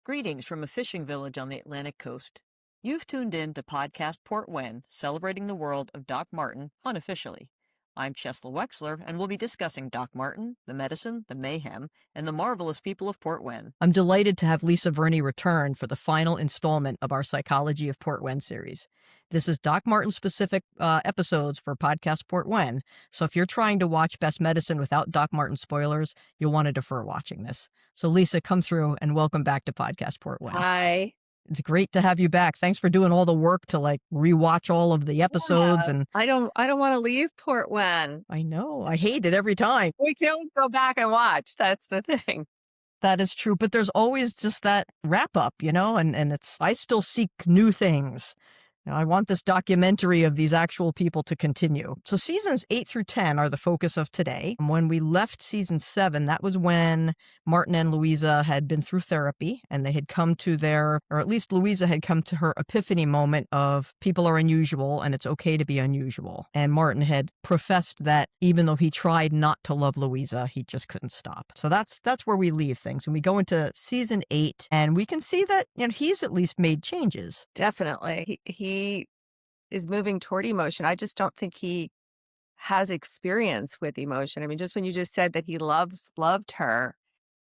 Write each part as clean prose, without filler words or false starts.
Greetings from a fishing village on the Atlantic coast. You've tuned in to podcast Portwenn, celebrating the world of Doc Martin unofficially. I'm Chesla Wechsler, and we'll be discussing Doc Martin, the medicine, the mayhem, and the marvelous people of Portwenn. I'm delighted to have Lisa Verni return for the final installment of our Psychology of Portwenn series. This is Doc Martin-specific episodes for podcast Portwenn, so if you're trying to watch Best Medicine without Doc Martin spoilers, you'll want to defer watching this. So Lisa, come through and welcome back to podcast Portwenn. Hi. It's great to have you back. Thanks for doing all the work to rewatch all of the episodes. Yeah, And I don't want to leave Portwenn. I know, I hate it every time. We can always go back and watch. That's the thing. That is true, but there's always just that wrap up, and I still seek new things. I want this documentary of these actual people to continue. So seasons 8 through 10 are the focus of today. When we left season 7, that was when Martin and Louisa had been through therapy, and they had come to or at least Louisa had come to her epiphany moment of people are unusual and it's okay to be unusual. And Martin had professed that even though he tried not to love Louisa, he just couldn't stop. So that's where we leave things. And we go into season 8, and we can see that he's at least made changes. Definitely. He is moving toward emotion. I just don't think he has experience with emotion. I mean, just when you just said that he loved her,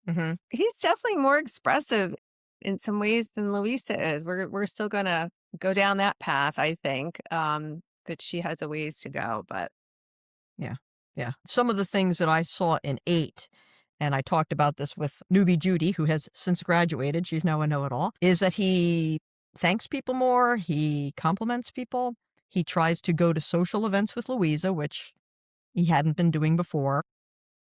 Mm-hmm. he's definitely more expressive in some ways than Louisa is. We're still going to go down that path, I think, that she has a ways to go. But Yeah. Some of the things that I saw in 8, and I talked about this with newbie Judy, who has since graduated, she's now a know-it-all, is that he thanks people more, he compliments people, he tries to go to social events with Louisa, which he hadn't been doing before.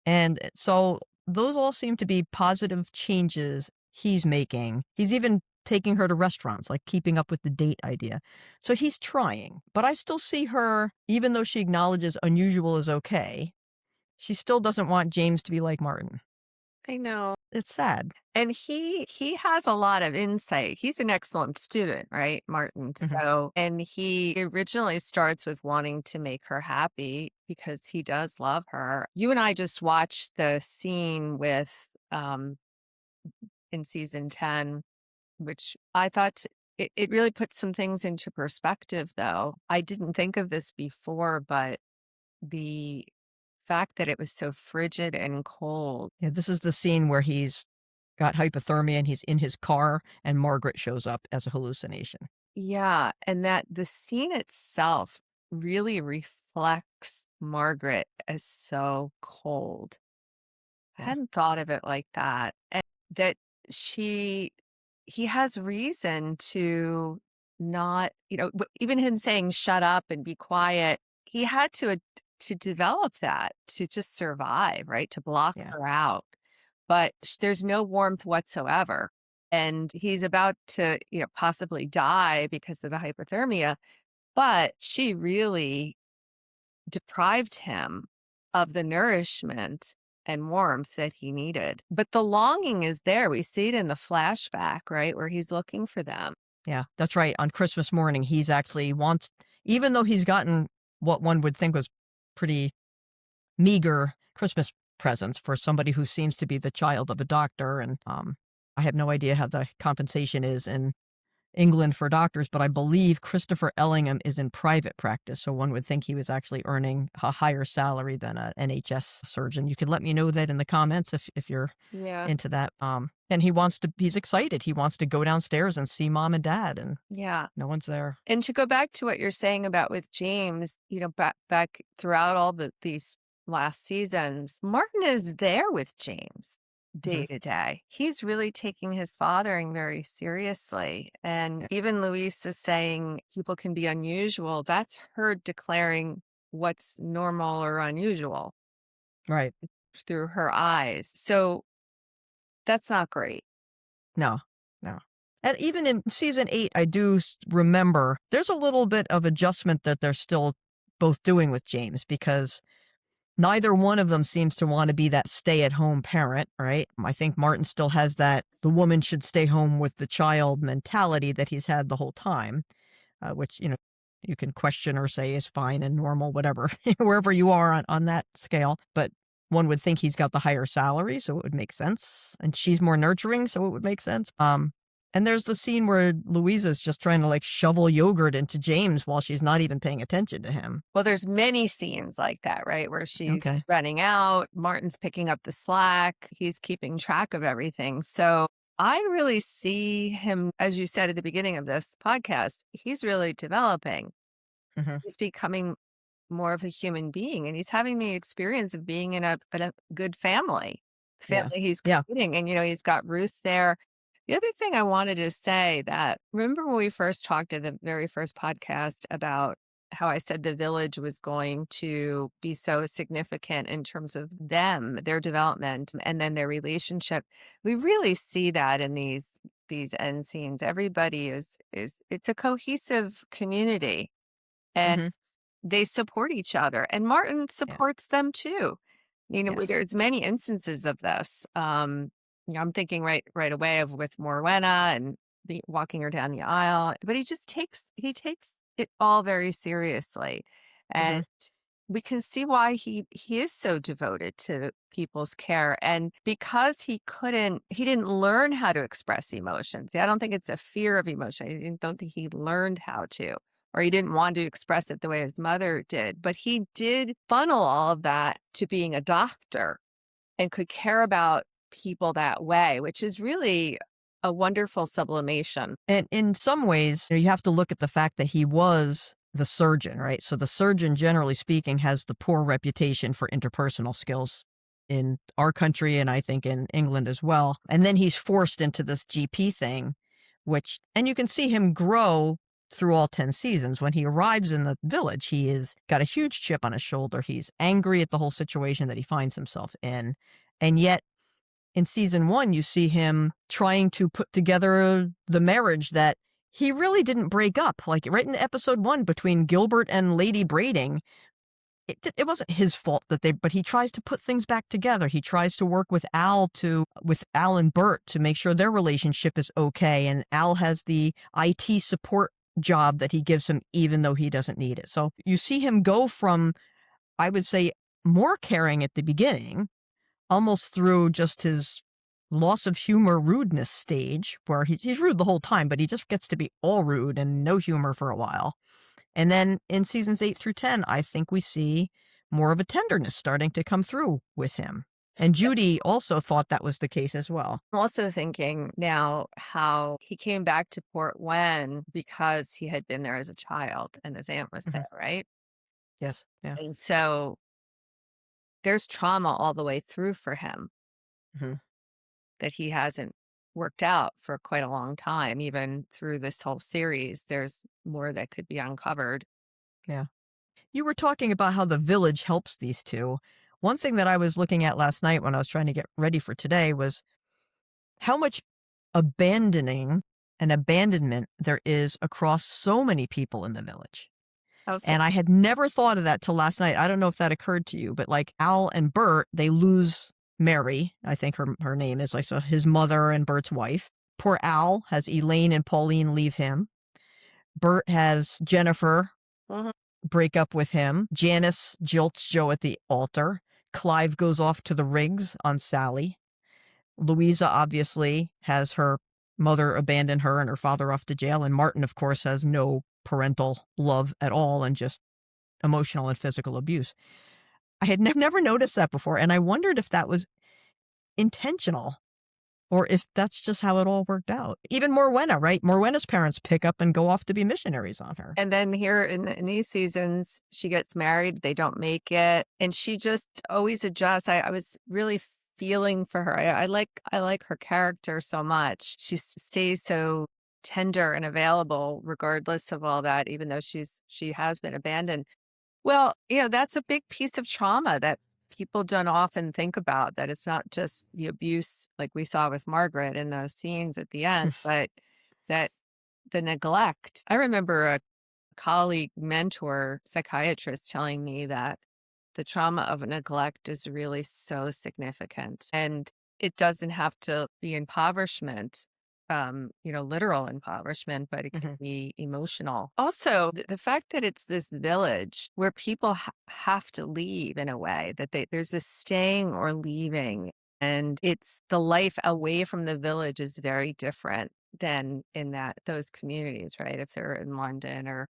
And so those all seem to be positive changes he's making. He's even taking her to restaurants, like keeping up with the date idea. So he's trying. But I still see her, even though she acknowledges unusual is okay, she still doesn't want James to be like Martin. I know. It's sad. And he has a lot of insight. He's an excellent student, right, Martin? Mhm. So, and he originally starts with wanting to make her happy because he does love her. You and I just watched the scene with in season 10, which I thought it really puts some things into perspective, though. I didn't think of this before, but the fact that it was so frigid and cold. Yeah, this is the scene where he's got hypothermia and he's in his car and Margaret shows up as a hallucination. Yeah, and that the scene itself really reflects Margaret as so cold. I Yeah. hadn't thought of it like that. And that he has reason to not, even him saying shut up and be quiet, he had to develop that to just survive, right? To block Yeah. her out. But there's no warmth whatsoever. And he's about to, possibly die because of the hypothermia. But she really deprived him of the nourishment and warmth that he needed. But the longing is there. We see it in the flashback, right? Where he's looking for them. Yeah, that's right. On Christmas morning, he's actually even though he's gotten what one would think was pretty meager Christmas presents for somebody who seems to be the child of a doctor. And I have no idea how the compensation is in England for doctors, but I believe Christopher Ellingham is in private practice. So one would think he was actually earning a higher salary than an NHS surgeon. You can let me know that in the comments if you're into that. And he's excited. He wants to go downstairs and see mom and dad, and no one's there. And to go back to what you're saying about with James, back throughout all these last seasons, Martin is there with James day to day. He's really taking his fathering very seriously. And even Louise is saying people can be unusual. That's her declaring what's normal or unusual. Right. Through her eyes. So that's not great. No. And even in season 8, I do remember there's a little bit of adjustment that they're still both doing with James, because neither one of them seems to want to be that stay-at-home parent, right? I think Martin still has that the woman should stay home with the child mentality that he's had the whole time, which, you can question or say is fine and normal, whatever, wherever you are on that scale. But one would think he's got the higher salary, so it would make sense. And she's more nurturing, so it would make sense. And there's the scene where Louisa's just trying to like shovel yogurt into James while she's not even paying attention to him. Well, there's many scenes like that, right? Where she's Okay. running out, Martin's picking up the slack, he's keeping track of everything. So I really see him, as you said at the beginning of this podcast, he's really developing. Hmm. He's becoming more of a human being, and he's having the experience of being in a good family, Yeah. family he's Yeah. creating. And, he's got Ruth there. The other thing I wanted to say that remember when we first talked in the very first podcast about how I said the village was going to be so significant in terms of them, their development, and then their relationship. We really see that in these end scenes. Everybody is it's a cohesive community. And Hmm. they support each other, and Martin Yeah. supports them too. Yes. There's many instances of this. I'm thinking right away of with Morwenna and the walking her down the aisle, but he takes it all very seriously, Hmm. and we can see why he is so devoted to people's care. And because he didn't learn how to express emotions. I don't think it's a fear of emotion. Don't think he learned how to, or he didn't want to express it the way his mother did, but he did funnel all of that to being a doctor and could care about people that way, which is really a wonderful sublimation. And in some ways, you have to look at the fact that he was the surgeon, right? So the surgeon, generally speaking, has the poor reputation for interpersonal skills in our country and I think in England as well. And then he's forced into this GP thing, and you can see him grow through all 10 seasons. When he arrives in the village, he is got a huge chip on his shoulder. He's angry at the whole situation that he finds himself in. And yet in season 1, you see him trying to put together the marriage that he really didn't break up. Like right in episode 1 between Gilbert and Lady Braiding, it wasn't his fault but he tries to put things back together. He tries to work with with Al and Bert to make sure their relationship is okay. And Al has the IT support job that he gives him even though he doesn't need it. So you see him go from, I would say, more caring at the beginning almost through just his loss of humor rudeness stage where he's rude the whole time, but he just gets to be all rude and no humor for a while. And then in seasons 8 through 10, I think we see more of a tenderness starting to come through with him. And Judy also thought that was the case as well. I'm also thinking now how he came back to Portwenn because he had been there as a child and his aunt was Hmm. there, right? Yes. Yeah. And so there's trauma all the way through for him Hmm. that he hasn't worked out for quite a long time. Even through this whole series, there's more that could be uncovered. Yeah. You were talking about how the village helps these two. One thing that I was looking at last night when I was trying to get ready for today was how much abandoning and abandonment there is across so many people in the village. Oh, so And I had never thought of that till last night. I don't know if that occurred to you, but like Al and Bert, they lose Mary. I think her name is like so his mother and Bert's wife. Poor Al has Elaine and Pauline leave him. Bert has Jennifer mhm. break up with him. Janice jilts Joe at the altar. Clive goes off to the rigs on Sally. Louisa obviously has her mother abandon her and her father off to jail. And Martin, of course, has no parental love at all and just emotional and physical abuse. I had never noticed that before. And I wondered if that was intentional or if that's just how it all worked out. Even Morwenna, right? Morwenna's parents pick up and go off to be missionaries on her. And then here in these seasons, she gets married, they don't make it, and she just always adjusts. I was really feeling for her. I like her character so much. She stays so tender and available regardless of all that, even though she has been abandoned. Well, that's a big piece of trauma that people don't often think about, that it's not just the abuse like we saw with Margaret in those scenes at the end, but that the neglect. I remember a colleague, mentor, psychiatrist telling me that the trauma of neglect is really so significant. And it doesn't have to be impoverishment, literal impoverishment, but it can Mhm. be emotional. Also, the fact that it's this village where people have to leave in a way, that there's this staying or leaving. And it's the life away from the village is very different. than in those communities, right? If they're in London or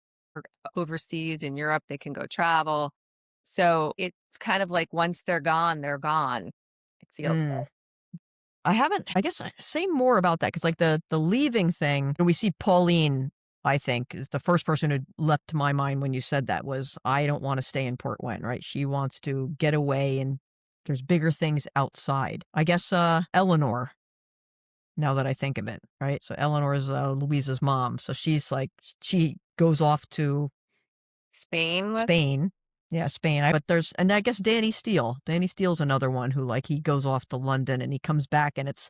overseas in Europe, they can go travel. So it's kind of like once they're gone, they're gone. It feels Mm. I haven't, I guess, say more about that because, like, the leaving thing, we see Pauline, I think, is the first person who leapt to my mind when you said that was, I don't want to stay in Portwenn, right? She wants to get away and there's bigger things outside. I guess Eleanor, now that I think of it, right? So Eleanor is Louisa's mom. So she's like, she goes off to Spain was. Spain. Yeah, Spain. But there's, and I guess Danny Steele. Danny Steele's another one who, like, he goes off to London and he comes back, and it's,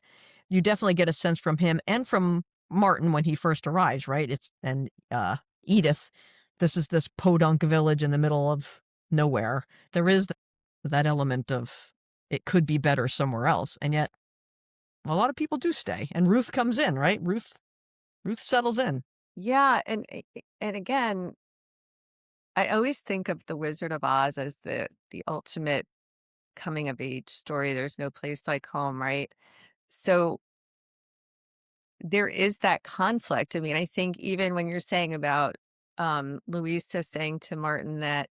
you definitely get a sense from him and from Martin when he first arrives, right? It's, and Edith, this is this podunk village in the middle of nowhere. There is that element of it could be better somewhere else. And yet a lot of people do stay. And Ruth comes in, right? Ruth settles in. Yeah, and again, I always think of The Wizard of Oz as the ultimate coming of age story. There's no place like home, right? So there is that conflict. I mean, I think even when you're saying about Louisa saying to Martin that,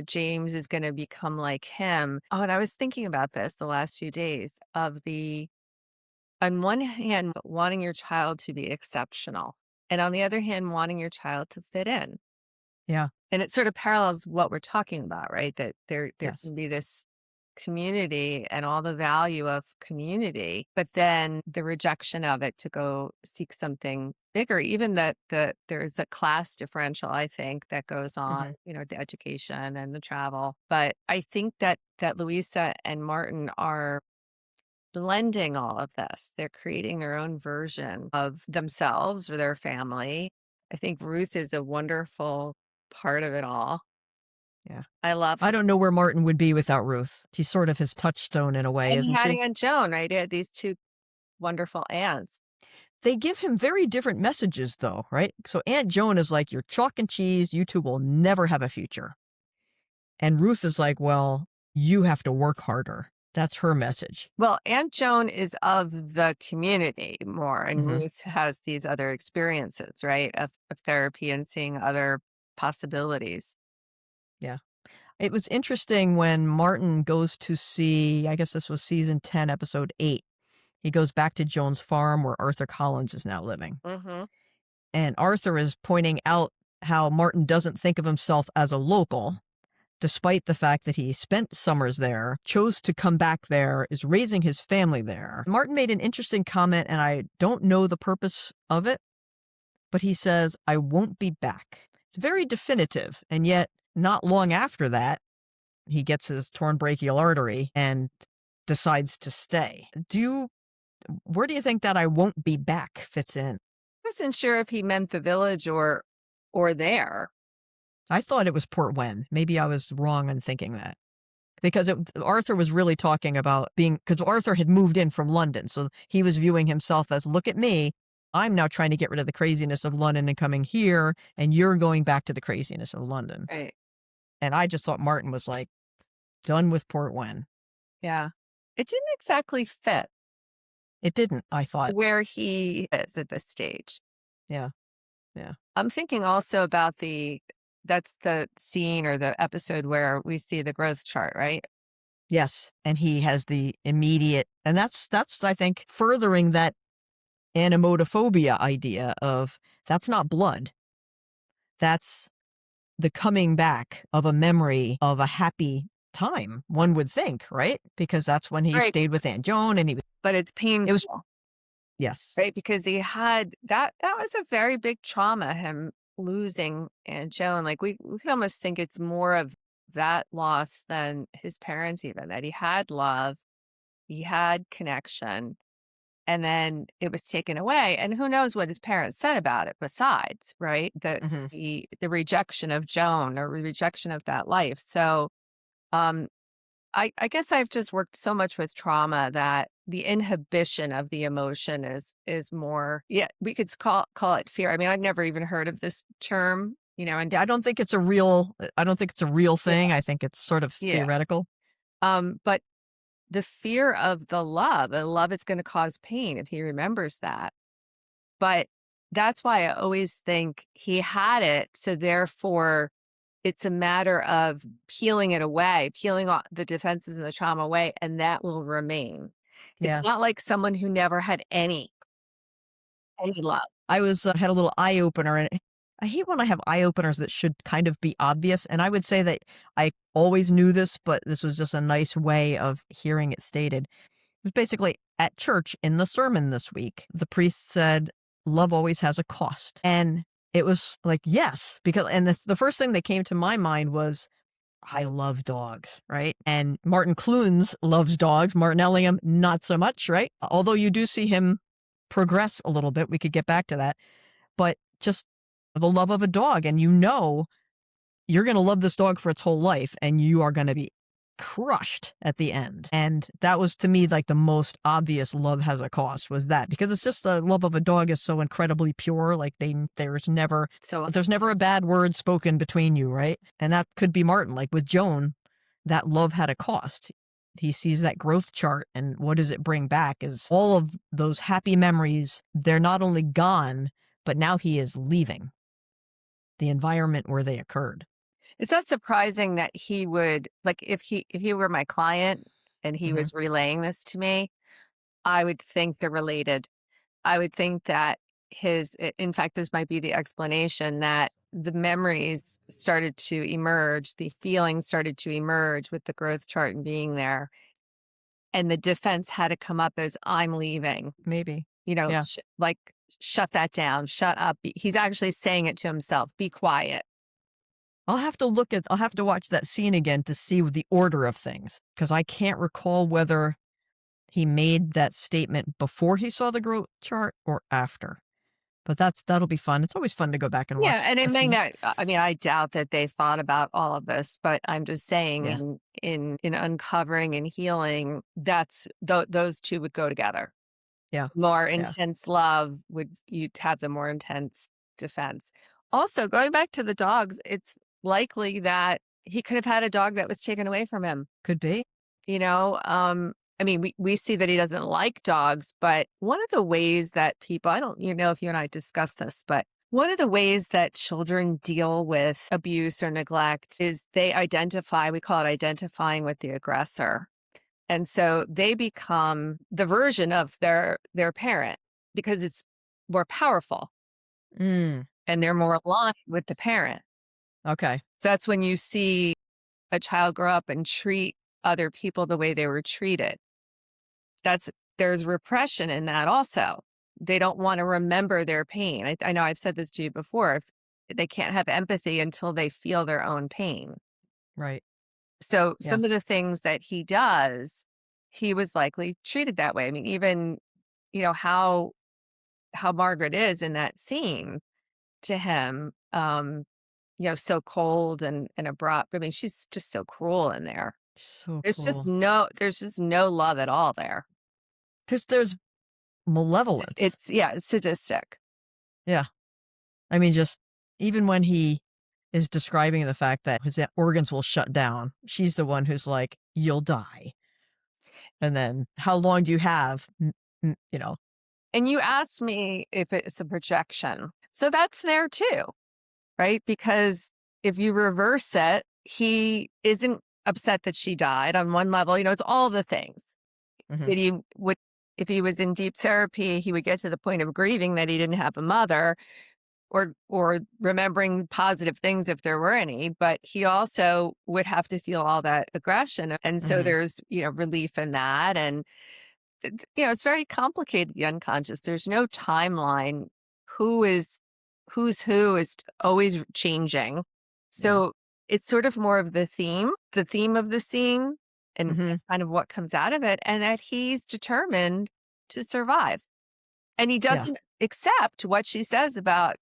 James is going to become like him. Oh, and I was thinking about this the last few days of on one hand, wanting your child to be exceptional, and on the other hand, wanting your child to fit in. Yeah. And it sort of parallels what we're talking about, right? That there Yes. can be this community and all the value of community, but then the rejection of it to go seek something bigger, even that there's a class differential, I think, that goes on, Hmm. the education and the travel. But I think that Louisa and Martin are blending all of this. They're creating their own version of themselves or their family. I think Ruth is a wonderful part of it all. Yeah. I love I her. don't know where Martin would be without Ruth. She's sort of his touchstone in a way, And he isn't had she? Aunt Joan, right? He had these two wonderful aunts. They give him very different messages, though, right? So Aunt Joan is like, you're chalk and cheese. You two will never have a future. And Ruth is like, well, you have to work harder. That's her message. Well, Aunt Joan is of the community more, and Hmm. Ruth has these other experiences, right? Of therapy and seeing other possibilities. Yeah. It was interesting when Martin goes to see, I guess this was season 10, episode 8. He goes back to Joan's farm where Arthur Collins is now living. Hmm. And Arthur is pointing out how Martin doesn't think of himself as a local, despite the fact that he spent summers there, chose to come back there, is raising his family there. Martin made an interesting comment, and I don't know the purpose of it, but he says, I won't be back. It's very definitive, and yet not long after that, he gets his torn brachial artery and decides to stay. Where do you think that I won't be back fits in? I wasn't sure if he meant the village or there. I thought it was Portwenn. Maybe I was wrong in thinking that. Because Arthur was really talking about being, because Arthur had moved in from London. So he was viewing himself as, look at me. I'm now trying to get rid of the craziness of London and coming here, and you're going back to the craziness of London. Right. And I just thought Martin was like, done with Portwenn. Yeah. It didn't exactly fit It didn't, I thought. where he is at this stage. Yeah. Yeah. I'm thinking also about that's the scene or the episode where we see the growth chart, right? Yes. And he has the immediate, and that's, I think, furthering that anemotophobia idea of that's not blood. That's the coming back of a memory of a happy time, one would think, right? Because that's when he Right. stayed with Aunt Joan and But it's it was, painful, yes. right? Because he had that was a very big trauma, him losing Aunt Joan. Like we could almost think it's more of that loss than his parents, even that he had love, he had connection, and then it was taken away. And who knows what his parents said about it besides, right? Hmm. The rejection of Joan or rejection of that life. So um I guess I've just worked so much with trauma that the inhibition of the emotion is more, yeah, we could call it fear. I mean, I've never even heard of this term, and Yeah, I don't think it's a real, yeah, thing. I think it's sort of yeah. theoretical. But the fear of the love is going to cause pain if he remembers that. But that's why I always think he had it. So therefore, it's a matter of peeling it away, peeling the defenses and the trauma away, and that will remain. It's Yeah. not like someone who never had any love. I was had a little eye opener, and I hate when I have eye openers that should kind of be obvious. And I would say that I always knew this, but this was just a nice way of hearing it stated. It was basically at church in the sermon this week. The priest said, "Love always has a cost," and it was like, yes, because and the first thing that came to my mind was I love dogs, right? And Martin Clunes loves dogs. Martin Ellingham, not so much, right? Although you do see him progress a little bit. We could get back to that. But just the love of a dog. And you're going to love this dog for its whole life and you are going to be crushed at the end. And that was to me like the most obvious love has a cost was that because it's just the love of a dog is so incredibly pure. Like there's never So there's never a bad word spoken between you, right? And that could be Martin. Like with Joan, that love had a cost. He sees that growth chart and what does it bring back is all of those happy memories. They're not only gone, but now he is leaving the environment where they occurred. it's not surprising that he would like if he were my client and he Hmm. was relaying this to me, I would think they're related. I would think that in fact, this might be the explanation that the memories started to emerge, the feelings started to emerge with the growth chart and being there. And the defense had to come up as I'm leaving, Maybe. you know, Yeah. like, shut that down, shut up. He's actually saying it to himself, be quiet. I'll have to watch that scene again to see the order of things because I can't recall whether he made that statement before he saw the growth chart or after. But that'll be fun. It's always fun to go back and Yeah, watch and it a may scene. not I mean, I doubt that they thought about all of this, but I'm just saying Yeah. in uncovering and healing, that's those 2 would go together. Yeah. More Yeah. intense love would you'd have the more intense defense. Also, going back to the dogs, it's likely that he could have had a dog that was taken away from him, Could be. you know? I mean, we see that he doesn't like dogs, but one of the ways that people, I don't you know if you and I discussed this, but one of the ways that children deal with abuse or neglect is they identify, we call it identifying with the aggressor. And so they become the version of their parent because it's more powerful Mm. and they're more aligned with the parent. Okay. So that's when you see a child grow up and treat other people the way they were treated. There's repression in that also. They don't want to remember their pain. I know I've said this to you before. They can't have empathy until they feel their own pain. Right. So Yeah. some of the things that he does, he was likely treated that way. I mean, even, how Margaret is in that scene to him, so cold and abrupt. I mean, she's just so cruel in there. So cool. There's just no love at all there. There's malevolence. It's sadistic. Yeah. I mean, just even when he is describing the fact that his organs will shut down, she's the one who's like, "You'll die." And then, "How long do you have?" You know. And you asked me if it's a projection. So that's there too, right? Because if you reverse it, he isn't upset that she died on one level. It's all the things. Mhm. Did he would if he was in deep therapy, he would get to the point of grieving that he didn't have a mother or remembering positive things if there were any, but he also would have to feel all that aggression. And so Mhm. there's, relief in that. And it's very complicated, the unconscious. There's no timeline. Who is who's who is always changing. Yeah. So it's sort of more of the theme of the scene and Mhm. kind of what comes out of it, and that he's determined to survive. And he Yeah. doesn't accept what she says about,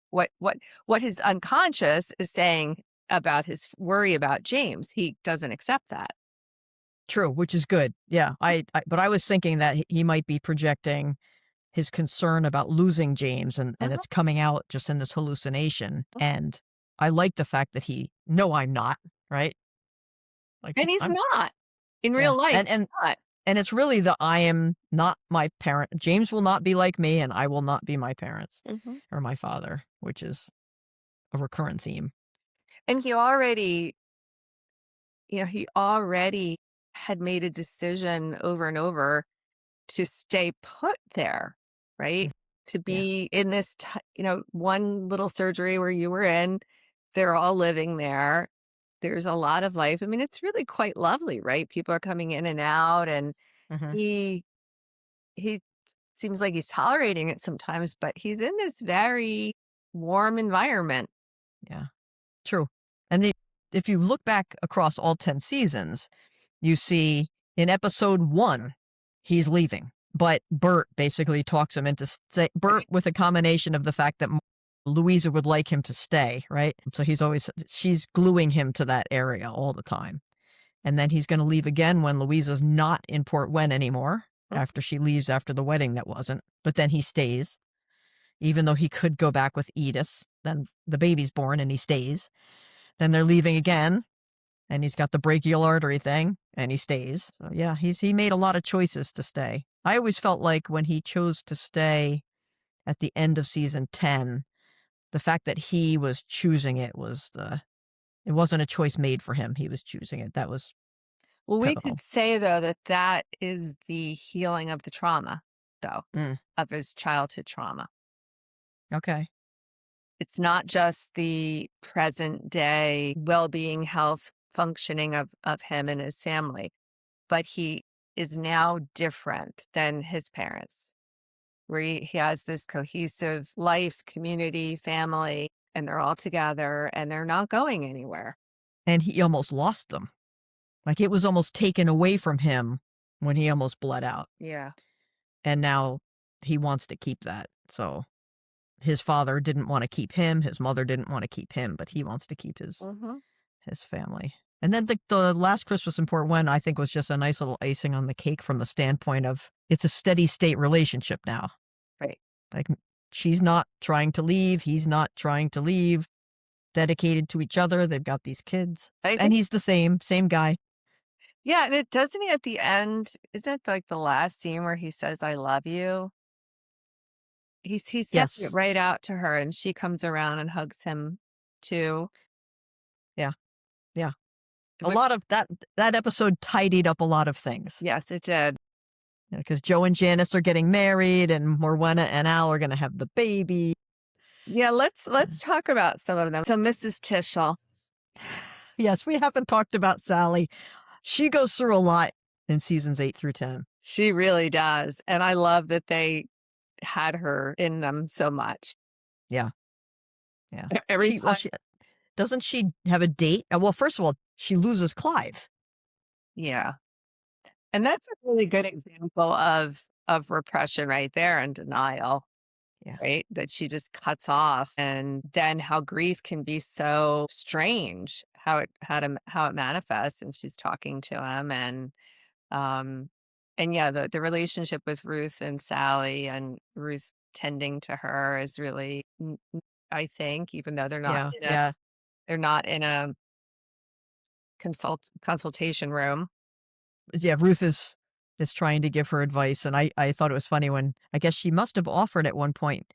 what his unconscious is saying about his worry about James. He doesn't accept that. True, which is good. Yeah. But I was thinking that he might be projecting his concern about losing James and Uh-huh. it's coming out just in this hallucination. And I like the fact that no, I'm not, right? Like And he's I'm not. In yeah. real life, And not. And it's really the I am not my parent. James will not be like me, and I will not be my parents Mhm. or my father, which is a recurrent theme. And he already had made a decision over and over to stay put there, right? Mm, To yeah. be in this, one little surgery where you were in, they're all living there. There's a lot of life. I mean, it's really quite lovely, right? People are coming in and out, and Hmm. he he seems like he's tolerating it sometimes, but he's in this very warm environment. Yeah. True. And if you look back across all 10 seasons, you see in episode 1, he's leaving. But Bert basically talks him into stay. Bert, with a combination of the fact that Louisa would like him to stay, right? So she's gluing him to that area all the time. And then he's going to leave again when Louisa's not in Portwenn anymore, after she leaves after the wedding that wasn't. But then he stays, even though he could go back with Edith. Then the baby's born and he stays. Then they're leaving again, and he's got the brachial artery thing, and he stays. So yeah, he made a lot of choices to stay. I always felt like when he chose to stay at the end of season 10, the fact that he was choosing it wasn't a choice made for him. He was choosing it. That was Well, we could pivotal. say, though, that that is the healing of the trauma, though, Mm, of his childhood trauma. okay. It's not just the present day well-being, health, functioning of him and his family, but he is now different than his parents, where he has this cohesive life, community, family, and they're all together and they're not going anywhere. And he almost lost them. Like, it was almost taken away from him when he almost bled out. Yeah. And now he wants to keep that. So his father didn't want to keep him. His mother didn't want to keep him, but he wants to keep Hmm. his family. And then the last Christmas in Portwenn, I think, was just a nice little icing on the cake from the standpoint of it's a steady state relationship now. Right. Like, she's not trying to leave. He's not trying to leave. Dedicated to each other. They've got these kids. I And think, he's the same guy. yeah. And it doesn't he at the end, isn't it like the last scene where he says, I love you? He says it Yes. right out to her, and she comes around and hugs him too. Yeah. Yeah. A Which, lot of that episode tidied up a lot of things. yes, it did. Because Joe and Janice are getting married, and Morwenna and Al are going to have the baby. Yeah, let's Uh, talk about some of them. So Mrs. Tischel, Yes, we haven't talked about Sally. She goes through a lot in seasons 8 through 10. she really does. And I love that they had her in them so much. Yeah, yeah. Every time. She doesn't she have a date? Well, first of all, she loses Clive. Yeah. And that's a really good example of repression right there and denial, Yeah, right? That she just cuts off, and then how grief can be so strange, how it manifests, and she's talking to him, um and yeah, the relationship with Ruth and Sally, and Ruth tending to her is really I think, even though yeah, yeah, they're not in a consultation room. yeah. Ruth is trying to give her advice, and I thought it was funny when I guess she must have offered at one point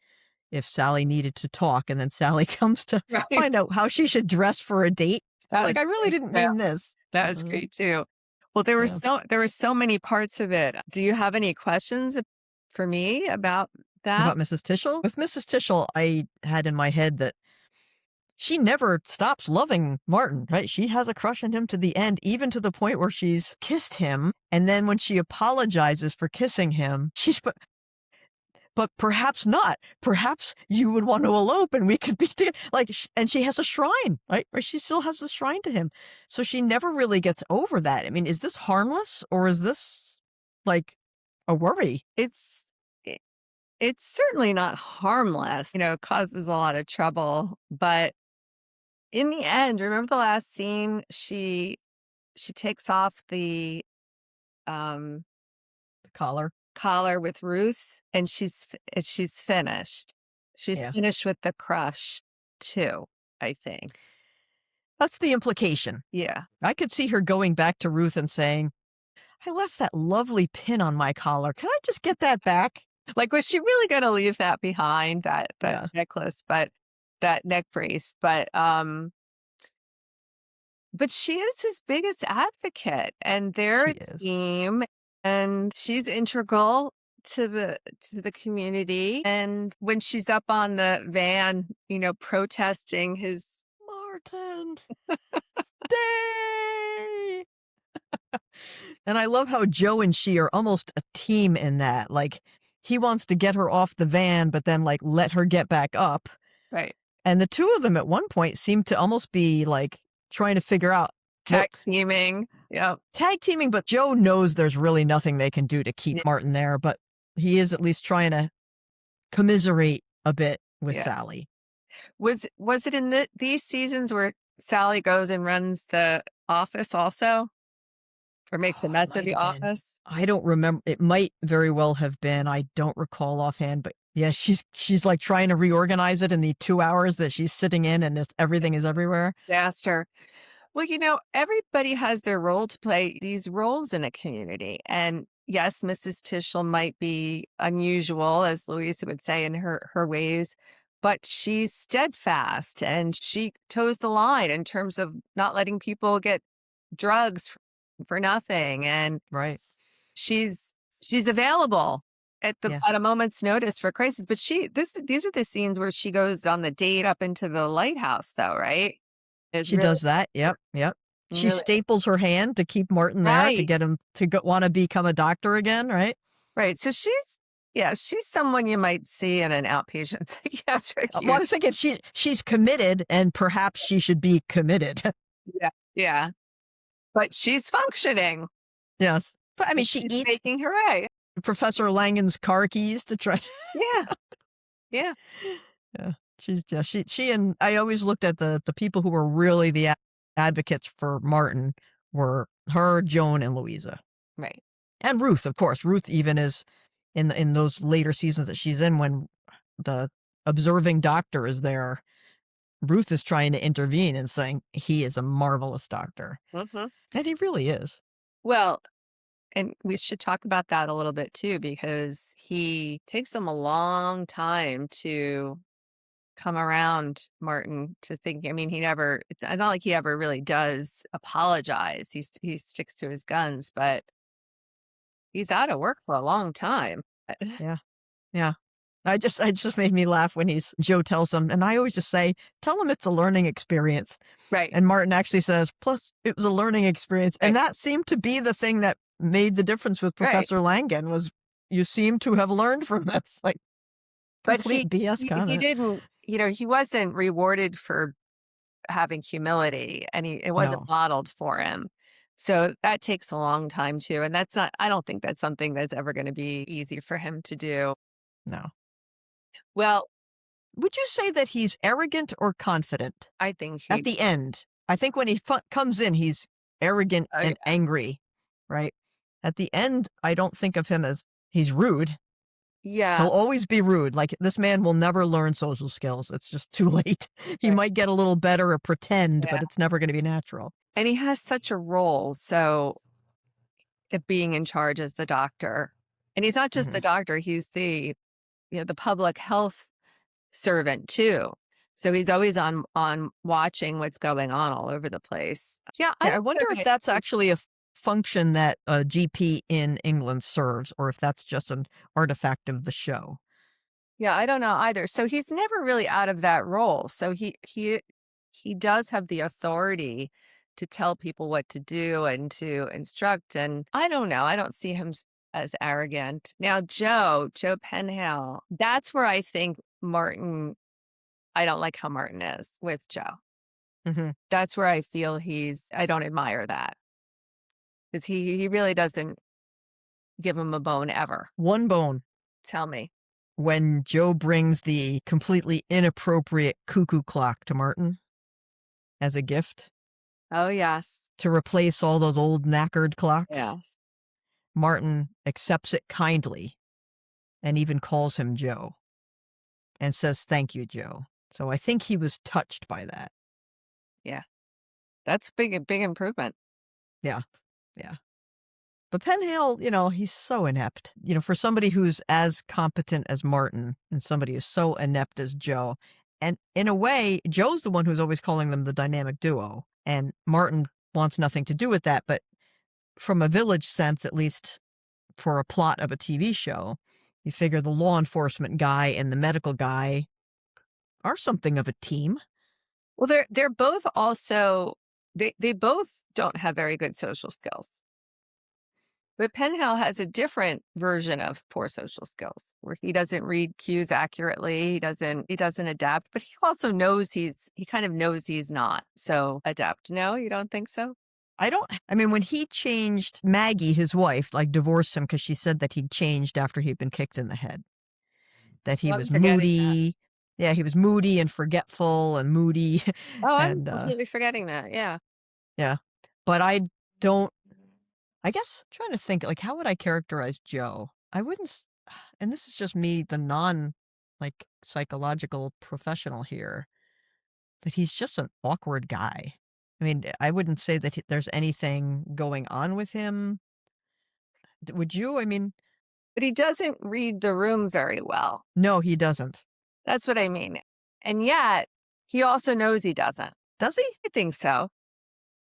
if Sally needed to talk, and then Sally comes to Right. find out how she should dress for a date. That Like, was I really great. didn't Yeah, mean this. that was great too. Well, Yeah. there were so many parts of it. Do you have any questions for me about that? About Mrs. Tischel? With Mrs. Tischel, I had in my head that she never stops loving Martin, right? She has a crush on him to the end, even to the point where she's kissed him. And then when she apologizes for kissing him, but perhaps not. Perhaps you would want to elope and we could be together. Like, and she has a shrine, right? Or she still has a shrine to him. So she never really gets over that. I mean, is this harmless or is this like a worry? It's it, it's certainly not harmless. It causes a lot of trouble, but in the end, remember the last scene? She takes off the um The collar. collar with Ruth, and she's finished. She's Yeah. finished with the crush too, I think. That's the implication. Yeah. I could see her going back to Ruth and saying, I left that lovely pin on my collar. Can I just get that back? Like, was she really gonna leave that behind, that Yeah, necklace, but that neck brace? But she is his biggest advocate, and they're she a is. team, and she's integral to the community. And when she's up on the van, protesting his Martin, stay! And I love how Joe and she are almost a team in that. Like, he wants to get her off the van, but then, like, let her get back up. right, And the two of them at one point seem to almost be, like, trying to figure out, well, tag teaming. Yep. tag teaming, but Joe knows there's really nothing they can do to keep Yeah, Martin there, but he is at least trying to commiserate a bit with yeah. Sally. Was it in these seasons where Sally goes and runs the office also, or makes a It mess of might the have been. office? I don't remember. It might very well have been. I don't recall offhand, but yeah, she's like trying to reorganize it in the 2 hours that she's sitting in, and everything is everywhere. Disaster. Well, everybody has their role to play, these roles in a community. And yes, Mrs. Tischel might be unusual, as Louisa would say, in her ways, but she's steadfast and she toes the line in terms of not letting people get drugs for nothing. And Right. she's available at Yes. a moment's notice for crisis. But these are the scenes where she goes on the date up into the lighthouse, though, right? It's She really, does that. Yep. Yep. She really staples her hand to keep Martin there to right. get him to want to become a doctor again. Right. Right. So she's someone you might see in an outpatient psychiatric Well, I unit. was thinking she's committed, and perhaps she should be committed. Yeah. Yeah. But she's functioning Yes. But I mean, and she she's eats making her way. Professor Langen's car keys to try. Yeah. Yeah. Yeah, she's just she and I always looked at the people who were really the advocates for Martin were her, Joan, and Louisa, Right. and Ruth, of course. Ruth even is in those later seasons that she's in when the observing doctor is there. Ruth is trying to intervene and saying he is a marvelous doctor, Hmm. and he really is. Well, and we should talk about that a little bit too, because he takes him a long time to come around, Martin, to think. I mean, it's not like he ever really does apologize. He sticks to his guns, but he's out of work for a long time. Yeah, yeah. I just made me laugh when Joe tells him, and I always just say, tell him it's a learning experience. Right. And Martin actually says, plus it was a learning experience. And Right. that seemed to be the thing that made the difference with Right. Professor Langen was you seem to have learned from this. Like But complete BS he comment. didn't, he wasn't rewarded for having humility, and it wasn't No, modeled for him. So that takes a long time too. And I don't think that's something that's ever going to be easy for him to do. no. Well, Would you say that he's arrogant or confident I think at he, the end? I think when he comes in, he's arrogant oh, and angry, right? At the end, I don't think of him as he's rude. yeah, He'll always be rude. Like, this man will never learn social skills. It's just too late. He right, might get a little better or pretend, yeah. but it's never going to be natural. And he has such a role. So of being in charge as the doctor, and he's not just the Mhm. doctor, he's the public health servant too. So he's always on watching what's going on all over the place. Yeah, I Yeah, I don't wonder know if that that's actually a function that a GP in England serves, or if that's just an artifact of the show. yeah, I don't know either. So he's never really out of that role. So he does have the authority to tell people what to do and to instruct. And I don't know. I don't see him as arrogant. Now, Joe Penhale, that's where I think Martin, I don't like how Martin is with Joe. Hmm. That's where I feel I don't admire that, because he really doesn't give him a bone ever. One bone. Tell me. When Joe brings the completely inappropriate cuckoo clock to Martin as a gift Oh, yes. to replace all those old knackered clocks, Yes. Martin accepts it kindly and even calls him Joe and says, "Thank you, Joe." So I think he was touched by that. Yeah. That's a big improvement. Yeah. Yeah. But Penhale, he's so inept. For somebody who's as competent as Martin and somebody who's so inept as Joe. And in a way, Joe's the one who's always calling them the dynamic duo. And Martin wants nothing to do with that. But from a village sense, at least for a plot of a TV show, you figure the law enforcement guy and the medical guy are something of a team. Well, they're both also they both don't have very good social skills. But Penhale has a different version of poor social skills where he doesn't read cues accurately. He doesn't adapt, but he also knows he kind of knows he's not so adept. No, you don't think so? When he changed Maggie, his wife, like divorced him because she said that he'd changed after he'd been kicked in the head, that he Well, I'm was forgetting that. moody. Yeah, he was moody and forgetful and moody. Oh, I'm and completely forgetting that. Yeah. yeah, but don't, I guess, trying to think, like, how would I characterize Joe? I wouldn't, and this is just me, the non, like, psychological professional here, but he's just an awkward guy. I wouldn't say that there's anything going on with him. Would you? But he doesn't read the room very well. No, he doesn't. That's what I mean. And yet, he also knows he doesn't. Does he? I think so.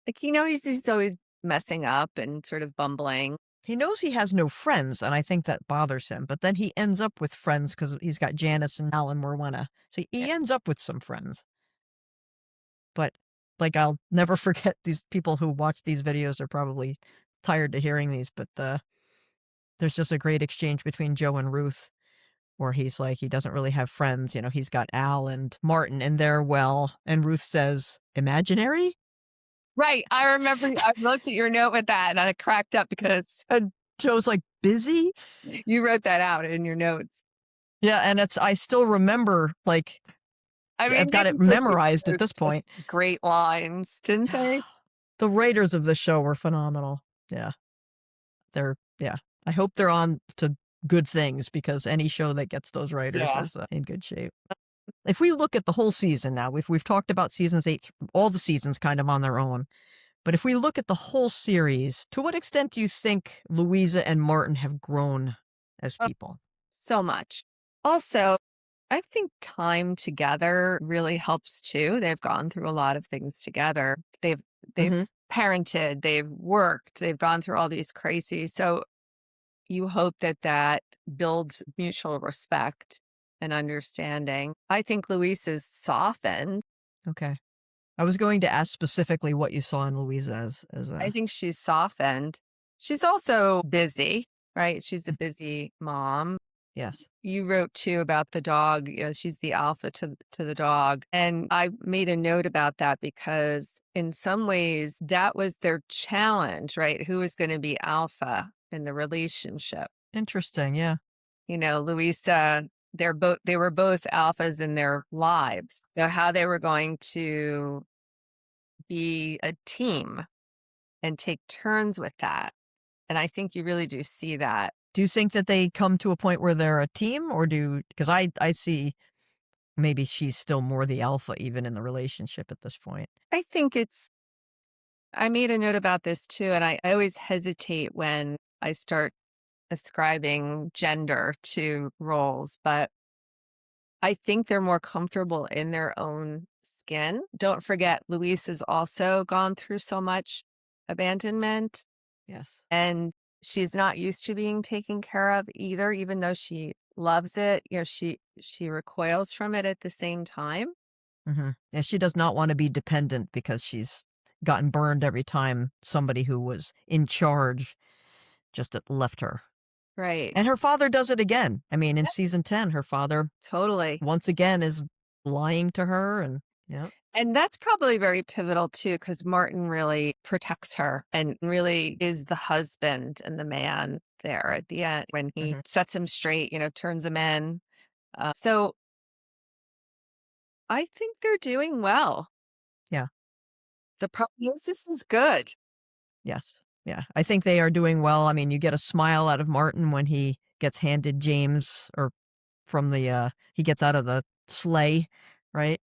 Like, he's always messing up and sort of bumbling. He knows he has no friends, and I think that bothers him. But then he ends up with friends because he's got Janice and Al and Morwenna. So Yeah. he ends up with some friends. But, like, I'll never forget, these people who watch these videos are probably tired to hearing these, but there's just a great exchange between Joe and Ruth where he's like, he doesn't really have friends. He's got Al and Martin, and they're well. And Ruth says, imaginary? Right. I remember I looked at your note with that and I cracked up because And Joe's like, busy? you wrote that out in your notes. Yeah, and I still remember, like, I mean, I've got they it both memorized at wrote this point. just great lines, didn't they? The writers of the show were phenomenal. Yeah. Yeah. I hope they're on to good things, because any show that gets those writers Yeah. is in good shape. If we look at the whole season now, we've talked about seasons 8, all the seasons kind of on their own. But if we look at the whole series, to what extent do you think Louisa and Martin have grown as Oh, people? so much. Also, I think time together really helps too. They've gone through a lot of things together. They've Hmm. parented, they've worked, they've gone through all these crises. So you hope that builds mutual respect and understanding. I think Luis is softened. Okay. I was going to ask specifically what you saw in Louisa as I a. think she's softened. She's also busy, right? She's a busy mom. Yes. You wrote too about the dog. She's the alpha to the dog. And I made a note about that because in some ways that was their challenge, right? Who was going to be alpha in the relationship? Interesting. Yeah. Louisa, they were both alphas in their lives. So how they were going to be a team and take turns with that. And I think you really do see that. Do you think that they come to a point where they're a team, or because I see maybe she's still more the alpha even in the relationship at this point? I think I made a note about this too, and I always hesitate when I start ascribing gender to roles, but I think they're more comfortable in their own skin. Don't forget, Luis has also gone through so much abandonment, Yes. and she's not used to being taken care of either, even though she loves it. She recoils from it at the same time. Hmm. Yeah, she does not want to be dependent because she's gotten burned every time somebody who was in charge just left her. Right. And her father does it again. In Yeah, season 10, her father totally. once again is lying to her, and yeah. And that's probably very pivotal too, because Martin really protects her and really is the husband and the man there at the end when he Hmm. sets him straight, turns him in. So I think they're doing well. Yeah. The prognosis is good. Yes. Yeah. I think they are doing well. You get a smile out of Martin when he gets handed James, or from he gets out of the sleigh, right?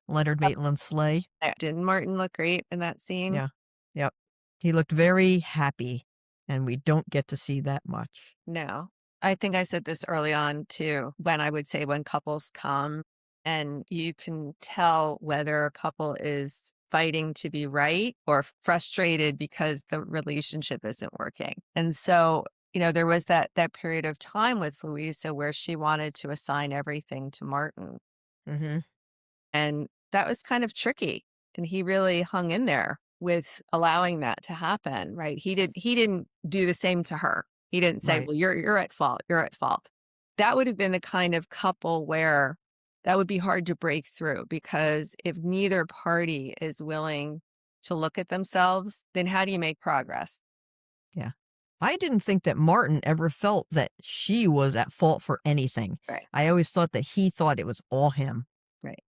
Leonard Maitland's sleigh. Didn't Martin look great in that scene? Yeah. Yep. He looked very happy And we don't get to see that much. No. I think I said this early on too, when I would say when couples come and you can tell whether a couple is fighting to be right or frustrated because the relationship isn't working. And so, there was that period of time with Louisa where she wanted to assign everything to Martin. Mm-hmm. And that was kind of tricky. And he really hung in there with allowing that to happen, right? He didn't do the same to her. He didn't say, Right. "Well, you're at fault. You're at fault." That would have been the kind of couple where that would be hard to break through, because if neither party is willing to look at themselves, then how do you make progress? Yeah. I didn't think that Martin ever felt that she was at fault for anything. Right. I always thought that he thought it was all him. Right.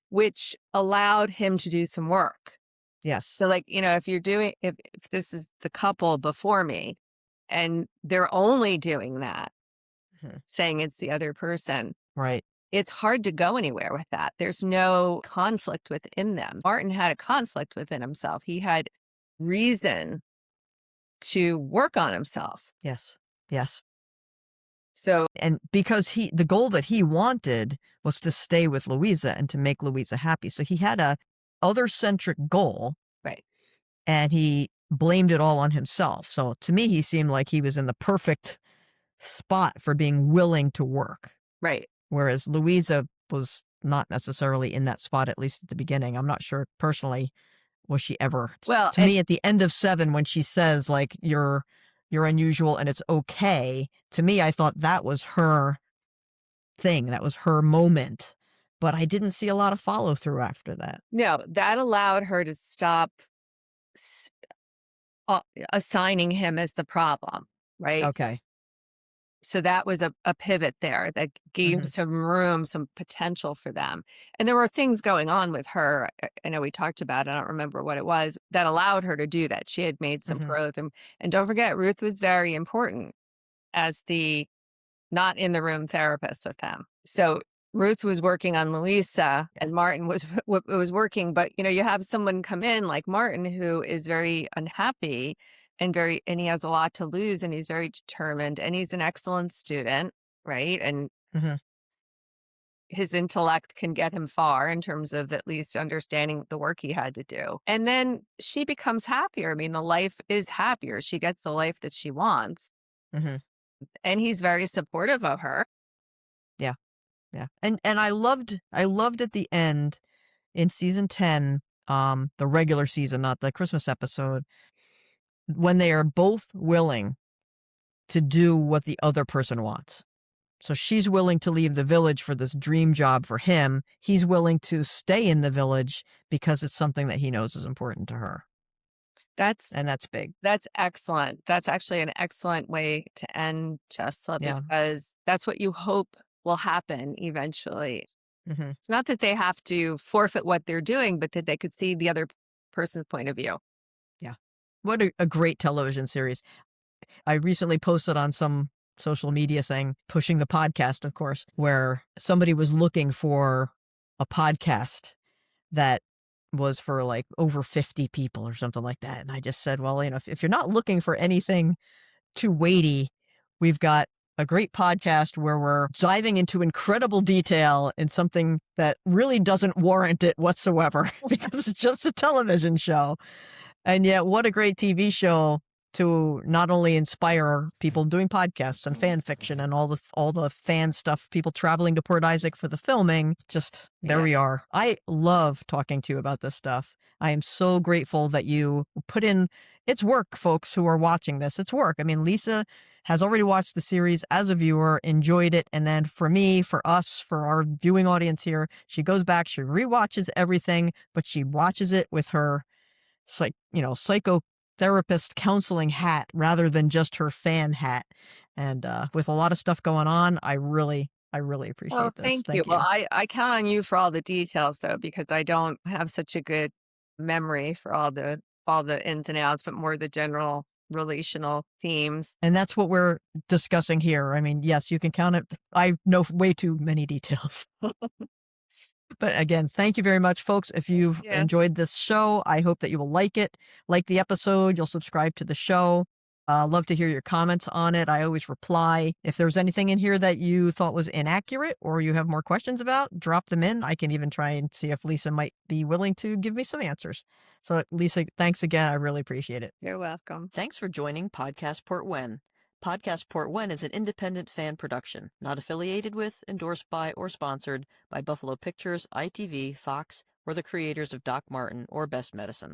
Which allowed him to do some work. Yes. So, like, if this is the couple before me and they're only doing that, Mhm. saying it's the other person, Right. it's hard to go anywhere with that. There's no conflict within them. Martin had a conflict within himself. He had reason to work on himself. Yes. Yes. So, And because the goal that he wanted was to stay with Louisa and to make Louisa happy. So he had a other-centric goal, right, and he blamed it all on himself. So to me, he seemed like he was in the perfect spot for being willing to work, right. whereas Louisa was not necessarily in that spot, at least at the beginning. I'm not sure personally, was she ever. Well, To me, at the end of 7, when she says, like, you're unusual and it's okay, to me, I thought that was her thing. That was her moment. But I didn't see a lot of follow through after that. no, that allowed her to stop s- assigning him as the problem, right? Okay. So that was a pivot there that gave Hmm. some room, some potential for them. And there were things going on with her. I know we talked about it. I don't remember what it was that allowed her to do that. She had made some Hmm. growth. And don't forget, Ruth was very important as the not in the room therapist with them. So Ruth was working on Louisa Yeah. and Martin was working, but you have someone come in like Martin who is very unhappy and he has a lot to lose and he's very determined and he's an excellent student, right? And Hmm. his intellect can get him far in terms of at least understanding the work he had to do. And then she becomes happier. I mean, the life is happier. She gets the life that she wants. Hmm. And he's very supportive of her. Yeah. Yeah. And I loved at the end in season 10, the regular season, not the Christmas episode, when they are both willing to do what the other person wants. So she's willing to leave the village for this dream job for him. He's willing to stay in the village because it's something that he knows is important to her. That's And that's big. That's excellent. That's actually an excellent way to end, Chesla, Yeah. because that's what you hope will happen eventually. Hmm. It's not that they have to forfeit what they're doing, but that they could see the other person's point of view. Yeah. What a great television series. I recently posted on some social media saying, pushing the podcast, of course, where somebody was looking for a podcast that was for like over 50 people or something like that. And I just said, well, if you're not looking for anything too weighty, we've got a great podcast where we're diving into incredible detail in something that really doesn't warrant it whatsoever because it's just a television show. And yet, what a great TV show to not only inspire people doing podcasts and fan fiction and all the fan stuff, people traveling to Port Isaac for the filming. Just there Yeah. we are. I love talking to you about this stuff. I am so grateful that you put in. It's work, folks who are watching this. It's work. I mean, Lisa has already watched the series as a viewer, enjoyed it, and then for me, for us, for our viewing audience here, she goes back, she rewatches everything, but she watches it with her psychotherapist counseling hat rather than just her fan hat. And with a lot of stuff going on, I really Well, appreciate this. thank you. Thank Well, you. I count on you for all the details, though, because I don't have such a good memory for all the ins and outs, but more the general relational themes. And that's what we're discussing here. I mean, yes, you can count it. I know way too many details. But again, thank you very much, folks. If you've Yeah. enjoyed this show, I hope that you will like it, like the episode, you'll subscribe to the show. Love to hear your comments on it. I always reply. If there's anything in here that you thought was inaccurate or you have more questions about, drop them in. I can even try and see if Lisa might be willing to give me some answers. So, Lisa, thanks again. I really appreciate it. You're welcome. Thanks for joining Podcast Portwenn. Podcast Portwenn is an independent fan production, not affiliated with, endorsed by, or sponsored by Buffalo Pictures, ITV, Fox, or the creators of Doc Martin or Best Medicine.